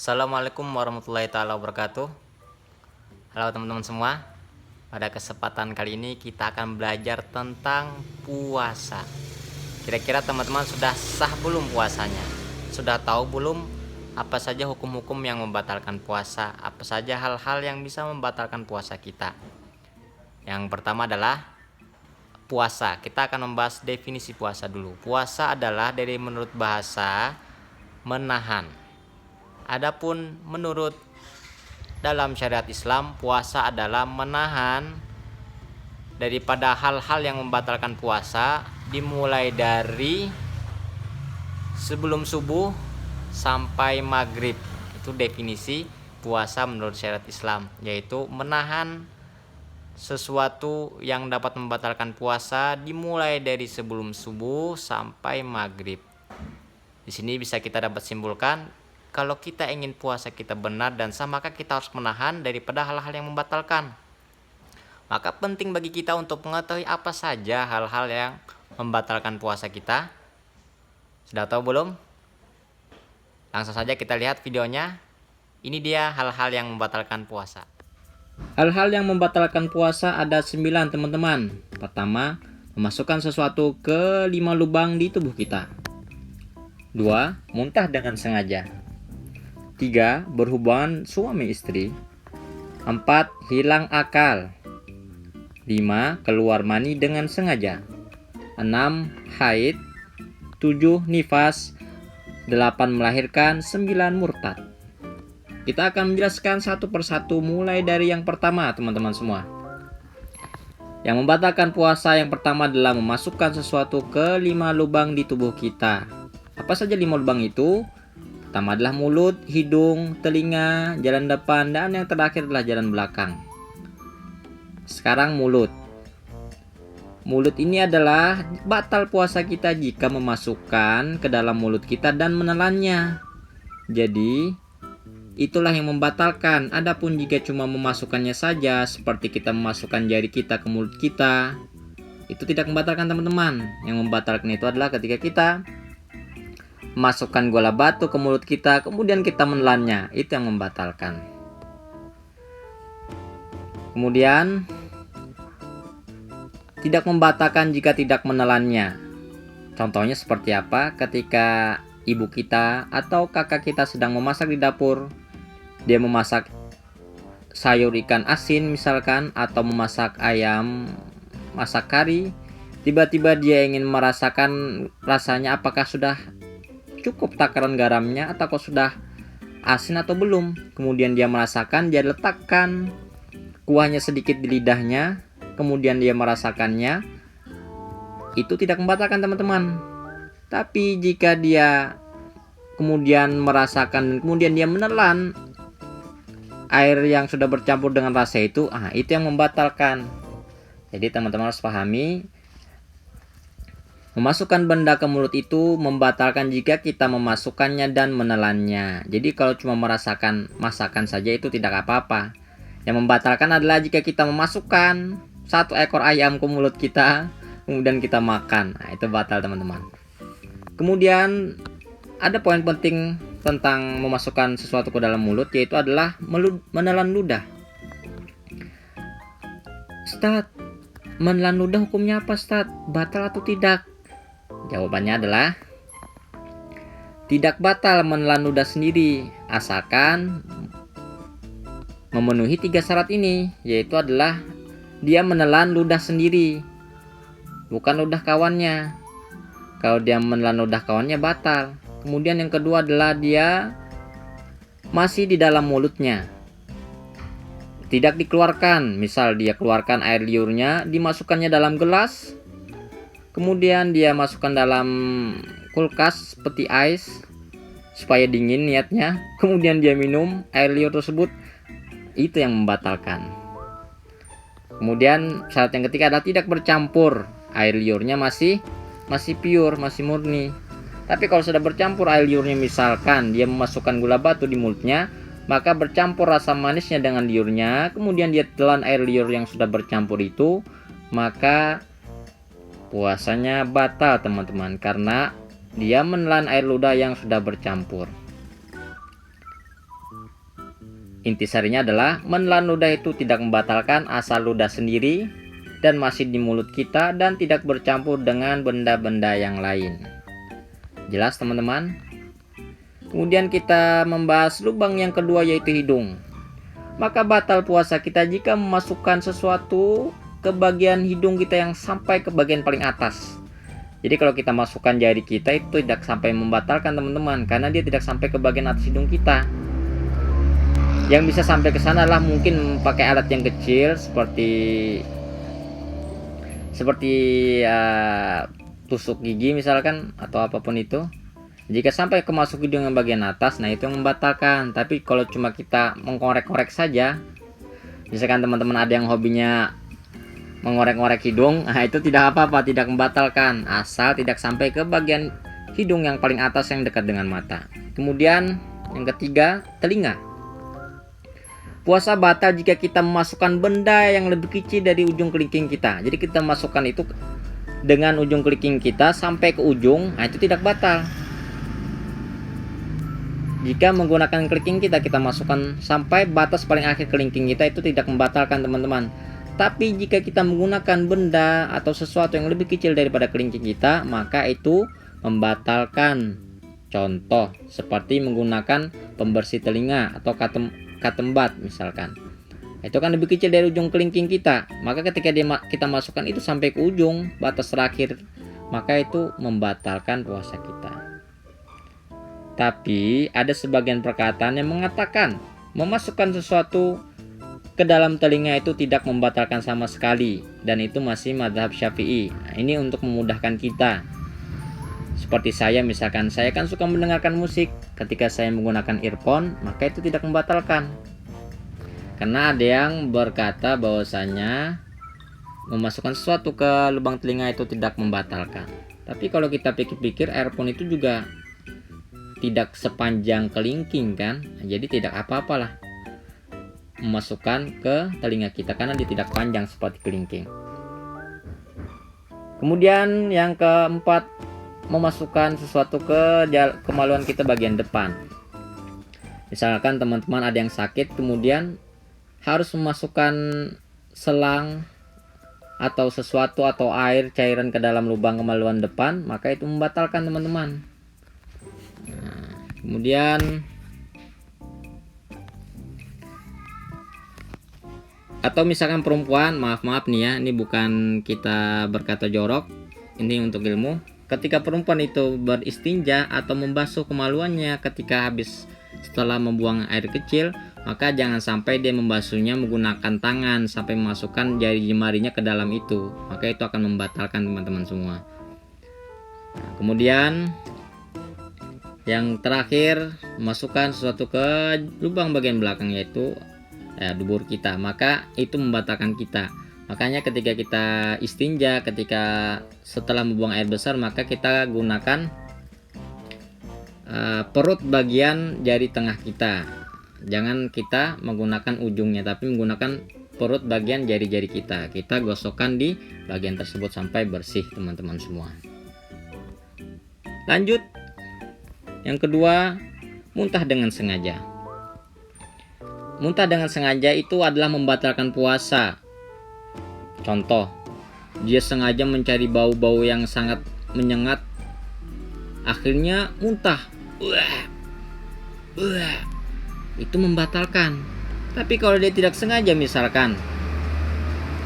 Assalamualaikum warahmatullahi taala wabarakatuh. Halo teman-teman semua. Pada kesempatan kali ini kita akan belajar tentang puasa. Kira-kira teman-teman sudah sah belum puasanya? Sudah tahu belum apa saja hukum-hukum yang membatalkan puasa? Apa saja hal-hal yang bisa membatalkan puasa kita? Yang pertama adalah puasa. Kita akan membahas definisi puasa dulu. Puasa adalah dari menurut bahasa menahan. Adapun menurut dalam syariat Islam, puasa adalah menahan daripada hal-hal yang membatalkan puasa, dimulai dari sebelum subuh sampai maghrib. Itu definisi puasa menurut syariat Islam, yaitu menahan sesuatu yang dapat membatalkan puasa dimulai dari sebelum subuh sampai maghrib. Di sini bisa kita dapat simpulkan, kalau kita ingin puasa kita benar dan sah, maka kita harus menahan daripada hal-hal yang membatalkan. Maka penting bagi kita untuk mengetahui apa saja hal-hal yang membatalkan puasa kita. Sudah tahu belum? Langsung saja kita lihat videonya. Ini dia hal-hal yang membatalkan puasa. Hal-hal yang membatalkan puasa ada 9 teman-teman. Pertama, memasukkan sesuatu ke 5 lubang di tubuh kita. 2. Muntah dengan sengaja. 3. Berhubungan suami istri. 4. Hilang akal. 5. Keluar mani dengan sengaja. 6. Haid. 7. Nifas. 8. Melahirkan. 9. Murtad. Kita akan menjelaskan satu persatu mulai dari yang pertama teman-teman semua. Yang membatalkan puasa yang pertama adalah memasukkan sesuatu ke 5 lubang di tubuh kita. Apa saja 5 lubang itu? Pertama adalah mulut, hidung, telinga, jalan depan, dan yang terakhir adalah jalan belakang. Sekarang mulut. Mulut ini adalah batal puasa kita jika memasukkan ke dalam mulut kita dan menelannya. Jadi, itulah yang membatalkan. Adapun jika cuma memasukkannya saja, seperti kita memasukkan jari kita ke mulut kita, itu tidak membatalkan teman-teman. Yang membatalkan itu adalah ketika kita masukkan gula batu ke mulut kita, kemudian kita menelannya. Itu yang membatalkan. Kemudian, tidak membatalkan jika tidak menelannya. Contohnya seperti apa? Ketika ibu kita atau kakak kita sedang memasak di dapur, dia memasak sayur ikan asin misalkan, atau memasak ayam, masak kari, tiba-tiba dia ingin merasakan rasanya apakah sudah cukup takaran garamnya atau kok sudah asin atau belum. Kemudian dia merasakan, dia letakkan kuahnya sedikit di lidahnya, kemudian dia merasakannya. Itu tidak membatalkan teman-teman. Tapi jika dia kemudian merasakan dan kemudian dia menelan air yang sudah bercampur dengan rasa itu, itu yang membatalkan. Jadi teman-teman harus pahami, memasukkan benda ke mulut itu membatalkan jika kita memasukkannya dan menelannya. Jadi kalau cuma merasakan masakan saja itu tidak apa-apa. Yang membatalkan adalah jika kita memasukkan 1 ekor ayam ke mulut kita, kemudian kita makan. Itu batal teman-teman. Kemudian ada poin penting tentang memasukkan sesuatu ke dalam mulut, yaitu adalah menelan ludah. Ustaz, menelan ludah hukumnya apa Ustaz? Batal atau tidak? Jawabannya adalah tidak batal menelan ludah sendiri, asalkan memenuhi 3 syarat ini, yaitu adalah dia menelan ludah sendiri, bukan ludah kawannya. Kalau dia menelan ludah kawannya batal. Kemudian yang kedua adalah dia masih di dalam mulutnya, tidak dikeluarkan. Misal dia keluarkan air liurnya, dimasukkannya dalam gelas, kemudian dia masukkan dalam kulkas peti ais supaya dingin niatnya, kemudian dia minum air liur tersebut. Itu yang membatalkan. Kemudian syarat yang ketiga adalah tidak bercampur. Air liurnya masih pure, masih murni. Tapi kalau sudah bercampur air liurnya, misalkan dia memasukkan gula batu di mulutnya, maka bercampur rasa manisnya dengan liurnya, kemudian dia telan air liur yang sudah bercampur itu, maka puasanya batal teman-teman, karena dia menelan air ludah yang sudah bercampur. intisarinya adalah menelan ludah itu tidak membatalkan asal ludah sendiri dan masih di mulut kita dan tidak bercampur dengan benda-benda yang lain. Jelas teman-teman? Kemudian kita membahas lubang yang kedua, yaitu hidung. Maka batal puasa kita jika memasukkan sesuatu ke bagian hidung kita yang sampai ke bagian paling atas. Jadi kalau kita masukkan jari kita itu tidak sampai membatalkan teman-teman, karena dia tidak sampai ke bagian atas hidung kita. Yang bisa sampai ke sana adalah mungkin pakai alat yang kecil seperti tusuk gigi misalkan, atau apapun itu. Jika sampai ke masuk hidung yang bagian atas, nah itu yang membatalkan. Tapi kalau cuma kita mengkorek-korek saja, misalkan teman-teman ada yang hobinya mengorek-ngorek hidung, nah itu tidak apa-apa, tidak membatalkan, asal tidak sampai ke bagian hidung yang paling atas yang dekat dengan mata. Kemudian yang ketiga, telinga. Puasa batal jika kita memasukkan benda yang lebih kecil dari ujung kelingking kita. Jadi kita masukkan itu dengan ujung kelingking kita sampai ke ujung, nah itu tidak batal. Jika menggunakan kelingking kita masukkan sampai batas paling akhir kelingking kita, itu tidak membatalkan teman-teman. Tapi jika kita menggunakan benda atau sesuatu yang lebih kecil daripada kelingking kita, maka itu membatalkan. Contoh seperti menggunakan pembersih telinga atau katembat misalkan. Itu kan lebih kecil dari ujung kelingking kita. Maka ketika kita masukkan itu sampai ke ujung batas terakhir, maka itu membatalkan puasa kita. Tapi ada sebagian perkataan yang mengatakan memasukkan sesuatu ke dalam telinga itu tidak membatalkan sama sekali, dan itu masih mazhab Syafi'i. Nah, ini untuk memudahkan kita. Seperti saya misalkan, saya kan suka mendengarkan musik. Ketika saya menggunakan earphone, maka itu tidak membatalkan. Karena ada yang berkata bahwasanya memasukkan sesuatu ke lubang telinga itu tidak membatalkan. Tapi kalau kita pikir-pikir, earphone itu juga tidak sepanjang kelingking kan, jadi tidak apa-apalah memasukkan ke telinga kita karena dia tidak panjang seperti kelingking. Kemudian yang keempat, memasukkan sesuatu ke kemaluan kita bagian depan. Misalkan teman-teman ada yang sakit, kemudian harus memasukkan selang atau sesuatu atau air cairan ke dalam lubang kemaluan depan, maka itu membatalkan teman-teman. Nah, kemudian atau misalkan perempuan, maaf nih ya, ini bukan kita berkata jorok, ini untuk ilmu. Ketika perempuan itu beristinja atau membasuh kemaluannya ketika habis setelah membuang air kecil, maka jangan sampai dia membasuhnya menggunakan tangan sampai memasukkan jari jemarinya ke dalam itu, maka itu akan membatalkan teman-teman semua. Nah, kemudian yang terakhir, memasukkan sesuatu ke lubang bagian belakang, yaitu dubur kita, maka itu membatalkan kita. Makanya ketika kita istinja, ketika setelah membuang air besar, maka kita gunakan perut bagian jari tengah kita. Jangan kita menggunakan ujungnya, tapi menggunakan perut bagian jari-jari kita. Kita gosokkan di bagian tersebut sampai bersih teman-teman semua. Lanjut, yang kedua, muntah dengan sengaja. Muntah dengan sengaja itu adalah membatalkan puasa. Contoh, dia sengaja mencari bau-bau yang sangat menyengat, akhirnya muntah. Itu membatalkan. Tapi kalau dia tidak sengaja, misalkan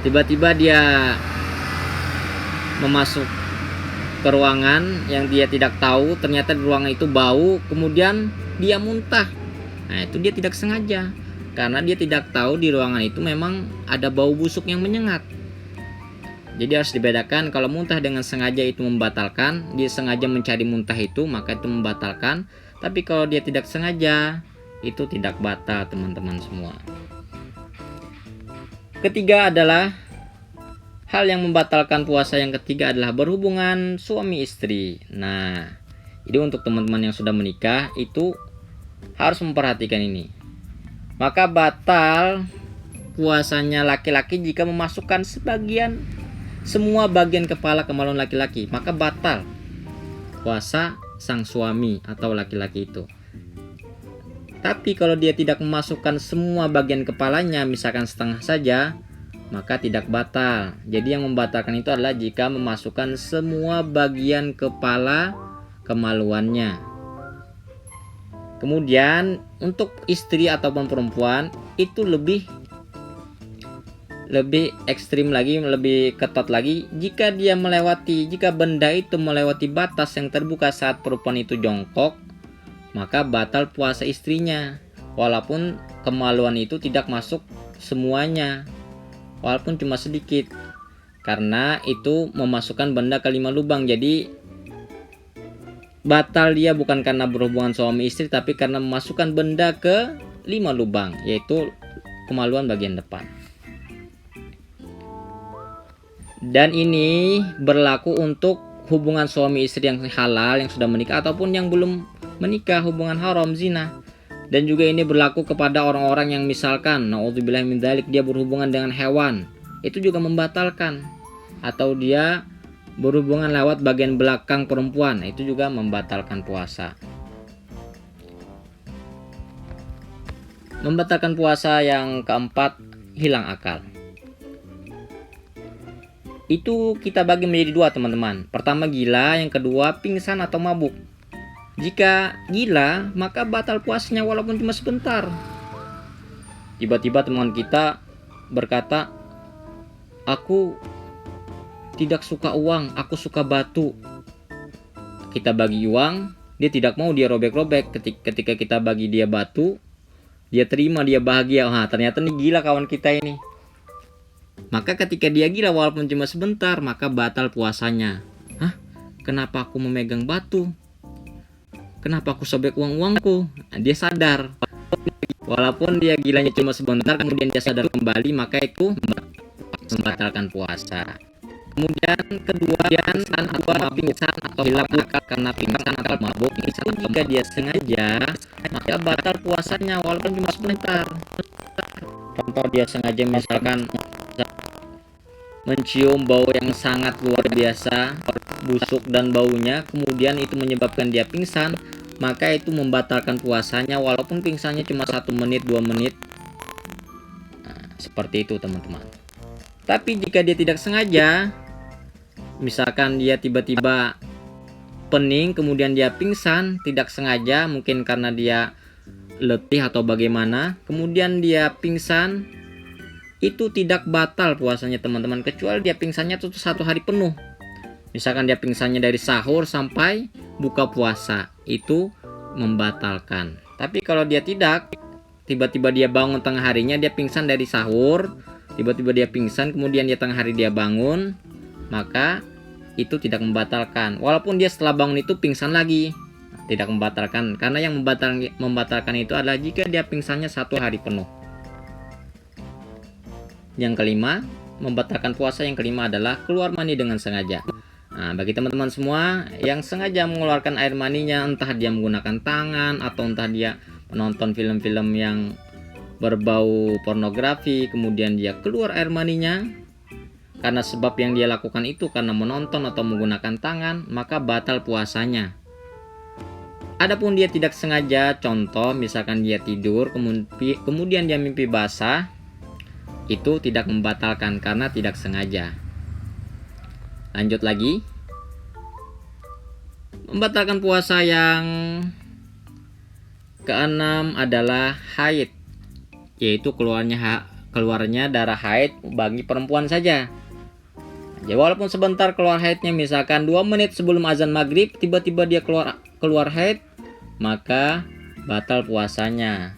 tiba-tiba dia memasuk ke ruangan yang dia tidak tahu, ternyata di ruangan itu bau, kemudian dia muntah. Nah, itu dia tidak sengaja, karena dia tidak tahu di ruangan itu memang ada bau busuk yang menyengat. Jadi harus dibedakan, kalau muntah dengan sengaja itu membatalkan, dia sengaja mencari muntah itu, maka itu membatalkan. Tapi kalau dia tidak sengaja, itu tidak batal teman-teman semua. Ketiga adalah hal yang membatalkan puasa, yang ketiga adalah berhubungan suami istri. Nah, jadi untuk teman-teman yang sudah menikah itu harus memperhatikan ini. Maka batal puasanya laki-laki jika memasukkan semua bagian kepala kemaluan laki-laki, maka batal puasa sang suami atau laki-laki itu. Tapi kalau dia tidak memasukkan semua bagian kepalanya, misalkan setengah saja, maka tidak batal. Jadi yang membatalkan itu adalah jika memasukkan semua bagian kepala kemaluannya. Kemudian untuk istri ataupun perempuan itu lebih ekstrim lagi, lebih ketat lagi. Jika benda itu melewati batas yang terbuka saat perempuan itu jongkok, maka batal puasa istrinya, walaupun kemaluan itu tidak masuk semuanya, walaupun cuma sedikit, karena itu memasukkan benda ke 5 lubang. Jadi batal dia bukan karena berhubungan suami istri, tapi karena memasukkan benda ke 5 lubang, yaitu kemaluan bagian depan. Dan ini berlaku untuk hubungan suami istri yang halal, yang sudah menikah, ataupun yang belum menikah, hubungan haram, zina. Dan juga ini berlaku kepada orang-orang yang misalkan naudzubillah min dzalik, dia berhubungan dengan hewan, itu juga membatalkan. Atau dia berhubungan lewat bagian belakang perempuan, itu juga membatalkan puasa. Membatalkan puasa yang keempat, hilang akal. Itu kita bagi menjadi 2 teman-teman. Pertama gila, yang kedua pingsan atau mabuk. Jika gila, maka batal puasanya walaupun cuma sebentar. Tiba-tiba teman kita berkata, aku tidak suka uang, aku suka batu. Kita bagi uang, dia tidak mau, dia robek-robek. Ketika kita bagi dia batu, dia terima, dia bahagia. Ternyata nih gila kawan kita ini. Maka ketika dia gila walaupun cuma sebentar, maka batal puasanya. Kenapa aku memegang batu? Kenapa aku sobek uang-uangku? Dia sadar. Walaupun dia gilanya cuma sebentar, kemudian dia sadar kembali, maka itu membatalkan puasa. Kemudian kedua, pingsan atau hilang akal karena pingsan atau mabuk. Itu jika dia sengaja, maka batal puasanya walaupun cuma sebentar. Contoh, dia sengaja misalkan mencium bau yang sangat luar biasa, busuk dan baunya, kemudian itu menyebabkan dia pingsan, maka itu membatalkan puasanya walaupun pingsannya cuma 1 menit 2 menit. Seperti itu teman-teman. Tapi jika dia tidak sengaja, misalkan dia tiba-tiba pening kemudian dia pingsan, tidak sengaja, mungkin karena dia letih atau bagaimana, kemudian dia pingsan, itu tidak batal puasanya teman-teman, kecuali dia pingsannya itu 1 hari penuh. Misalkan dia pingsannya dari sahur sampai buka puasa, itu membatalkan. Tapi kalau dia tidak, tiba-tiba dia bangun tengah harinya, dia pingsan dari sahur, tiba-tiba dia pingsan, kemudian dia tengah hari dia bangun, maka itu tidak membatalkan. Walaupun dia setelah bangun itu pingsan lagi, tidak membatalkan. Karena yang membatalkan itu adalah jika dia pingsannya 1 hari penuh. Yang kelima, membatalkan puasa yang kelima adalah keluar mani dengan sengaja. Bagi teman-teman semua yang sengaja mengeluarkan air maninya, entah dia menggunakan tangan atau entah dia menonton film-film yang berbau pornografi, kemudian dia keluar air maninya karena sebab yang dia lakukan itu karena menonton atau menggunakan tangan, maka batal puasanya. Adapun dia tidak sengaja, contoh misalkan dia tidur kemudian dia mimpi basah, itu tidak membatalkan karena tidak sengaja. Lanjut lagi. Membatalkan puasa yang keenam adalah haid, yaitu keluarnya darah haid bagi perempuan saja. Ya, walaupun sebentar keluar haidnya, misalkan 2 menit sebelum azan maghrib tiba-tiba dia keluar haid, maka batal puasanya.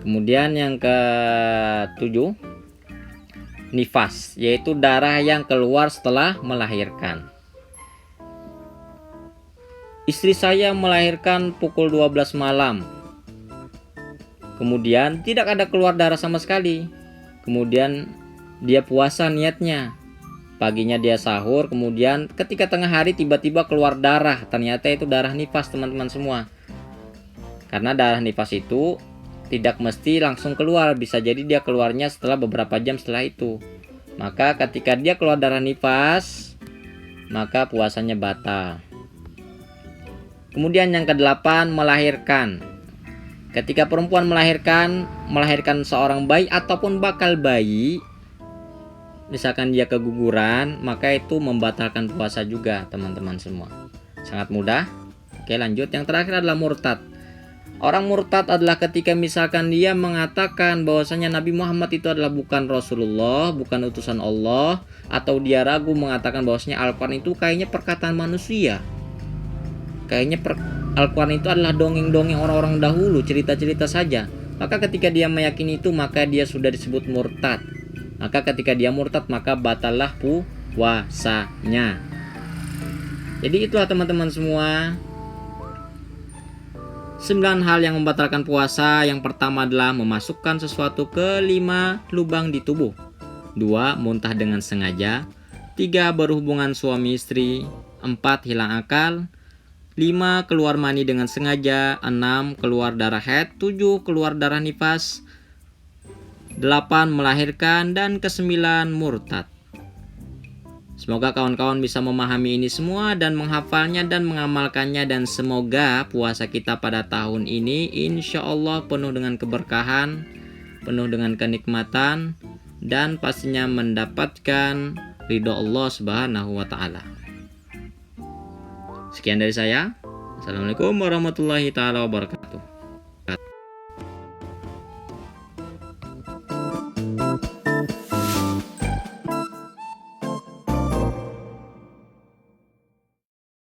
Kemudian yang ke-7, nifas, yaitu darah yang keluar setelah melahirkan. Istri saya melahirkan pukul 12 malam. Kemudian tidak ada keluar darah sama sekali. Kemudian dia puasa niatnya. Paginya dia sahur, kemudian ketika tengah hari tiba-tiba keluar darah. Ternyata itu darah nifas teman-teman semua. Karena darah nifas itu tidak mesti langsung keluar, bisa jadi dia keluarnya setelah beberapa jam setelah itu. Maka ketika dia keluar darah nifas, maka puasanya batal. Kemudian yang ke-8, melahirkan. Ketika perempuan melahirkan seorang bayi ataupun bakal bayi, misalkan dia keguguran, maka itu membatalkan puasa juga, teman-teman semua. Sangat mudah. Oke, lanjut. Yang terakhir adalah murtad. Orang murtad adalah ketika misalkan dia mengatakan bahwasanya Nabi Muhammad itu adalah bukan Rasulullah, bukan utusan Allah, atau dia ragu mengatakan bahwasanya Al-Quran itu kayaknya perkataan manusia. Kayaknya Al-Quran itu adalah dongeng-dongeng orang-orang dahulu, cerita-cerita saja. Maka ketika dia meyakini itu, maka dia sudah disebut murtad. Maka ketika dia murtad, maka batallah puasanya. Jadi itulah teman-teman semua, 9 hal yang membatalkan puasa. Yang pertama adalah memasukkan sesuatu ke 5 lubang di tubuh. 2. Muntah dengan sengaja. 3. Berhubungan suami istri. 4. Hilang akal. 5. Keluar mani dengan sengaja. 6. Keluar darah haid. 7. Keluar darah nifas. 8. Melahirkan. Dan ke-9 murtad. Semoga kawan-kawan bisa memahami ini semua dan menghafalnya dan mengamalkannya, dan semoga puasa kita pada tahun ini insya Allah penuh dengan keberkahan, penuh dengan kenikmatan, dan pastinya mendapatkan ridho Allah Subhanahu wa Ta'ala. Sekian dari saya. Assalamualaikum warahmatullahi taala wabarakatuh.